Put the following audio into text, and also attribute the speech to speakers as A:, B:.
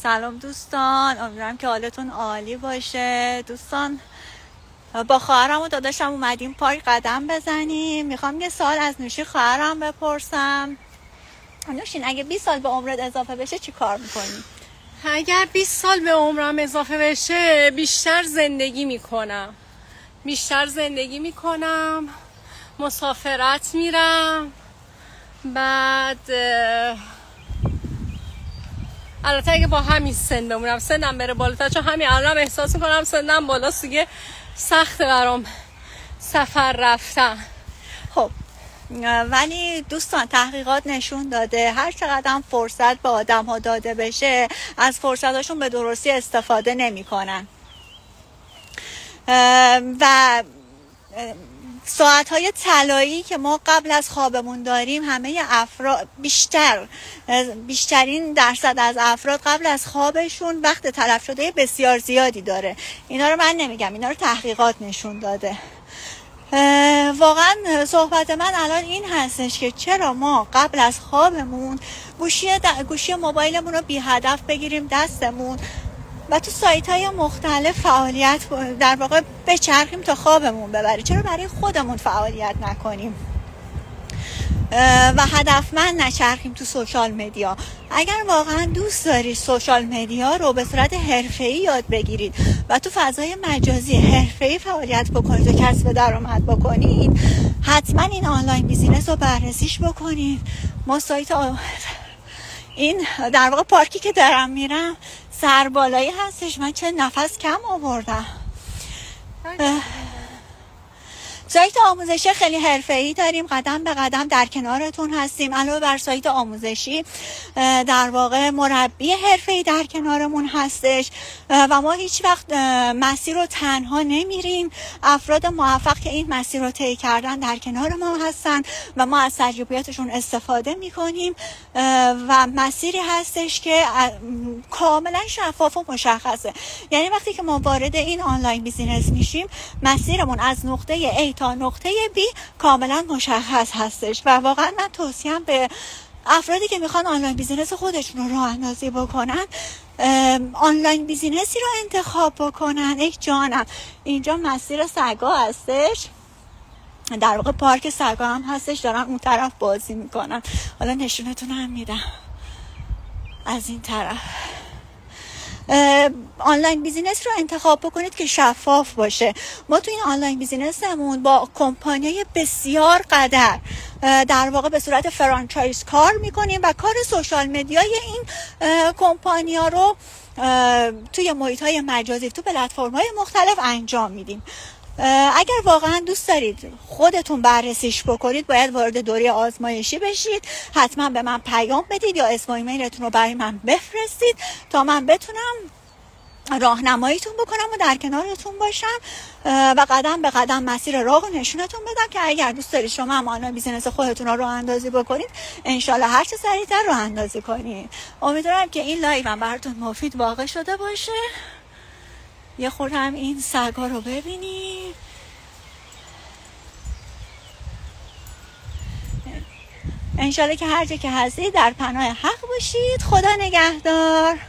A: سلام دوستان، امیدوارم که حالتون عالی باشه. دوستان با خواهرم و داداشم اومدیم پارک قدم بزنیم. میخوام یه سوال از نوشی خواهرم بپرسم. نوشین، اگه 20 سال به عمرت اضافه بشه چی کار میکنی؟
B: اگر 20 سال به عمرم اضافه بشه بیشتر زندگی میکنم، مسافرت میرم. بعد البته اگه با همین سن بمونم، سنم بره بالاتر، چون همین الانم احساس میکنم سنم بالاست دیگه، سخته برام سفر رفتن.
A: خب ولی دوستان تحقیقات نشون داده هر چقدر فرصت به آدم ها داده بشه از فرصتاشون به درستی استفاده نمی کنن و ساعت‌های طلایی که ما قبل از خوابمون داریم، همه افراد بیشترین درصد از افراد قبل از خوابشون وقت تلف شده بسیار زیادی داره. اینا رو من نمیگم، اینا رو تحقیقات نشون داده. واقعا صحبت من الان این هستش که چرا ما قبل از خوابمون گوشی موبایلمون رو بی هدف بگیریم دستمون و تو سایت های مختلف فعالیت در واقع بچرخیم تا خوابمون ببره. چرا برای خودمون فعالیت نکنیم و هدفمند نچرخیم تو سوشال مدیا؟ اگر واقعا دوست دارید سوشال مدیا رو به صورت حرفه‌ای یاد بگیرید و تو فضای مجازی حرفه‌ای فعالیت بکنید و کسب درآمد بکنید، حتما این آنلاین بیزینس رو بررسیش بکنید. ما سایت این در واقع پارکی که دارم میرم سربالایی هستش، من چه نفس کم آوردم. سایت آموزشی خیلی حرفه‌ای داریم، قدم به قدم در کنارتون هستیم. علاوه بر سایت آموزشی در واقع مربی حرفه‌ای در کنارمون هستش و ما هیچ وقت مسیر رو تنها نمیریم. افراد موفق که این مسیر رو طی کردن در کنار ما هستن و ما از تجربیاتشون استفاده میکنیم و مسیری هستش که کاملا شفاف و مشخصه. یعنی وقتی که ما وارد این آنلاین بیزینس میشیم، مسیرمون از نقطه A تا نقطه B کاملا مشخص هستش و واقعا من توصیم به افرادی که میخوان آنلاین بیزینس خودشون رو راه اندازی بکنن، آنلاین بیزینسی رو انتخاب بکنن. ای جانم، اینجا مسیر سگا هستش، در واقع پارک سگا هم هستش، دارن اون طرف بازی میکنن. حالا نشونتون هم میدم از این طرف. آنلاین بیزینس رو انتخاب بکنید که شفاف باشه. ما تو این آنلاین بیزینسمون با کمپانیای بسیار قدر در واقع به صورت فرانچایز کار میکنیم و کار سوشال مدیای این کمپانیا رو توی محیط‌های مجازی، تو پلتفرم‌های مختلف انجام میدیم. اگر واقعا دوست دارید خودتون بررسیش بکنید، باید وارد دوره آزمایشی بشید. حتما به من پیام بدید یا اسم و ایمیلتون رو برای من بفرستید تا من بتونم راهنماییتون بکنم و در کنارتون باشم و قدم به قدم مسیر راه رو نشونتون بدم که اگر دوست دارید شما هم آنلاین بیزینس خودتون رو راه اندازی بکنید، انشالله هر چه سریعتر راه اندازی کنید. امیدوارم که این لایو هم براتون مفید واقع شده باشه. یه خورده هم این سگا رو ببینید. انشالله که هر جا که هستید در پناه حق باشید. خدا نگهدار.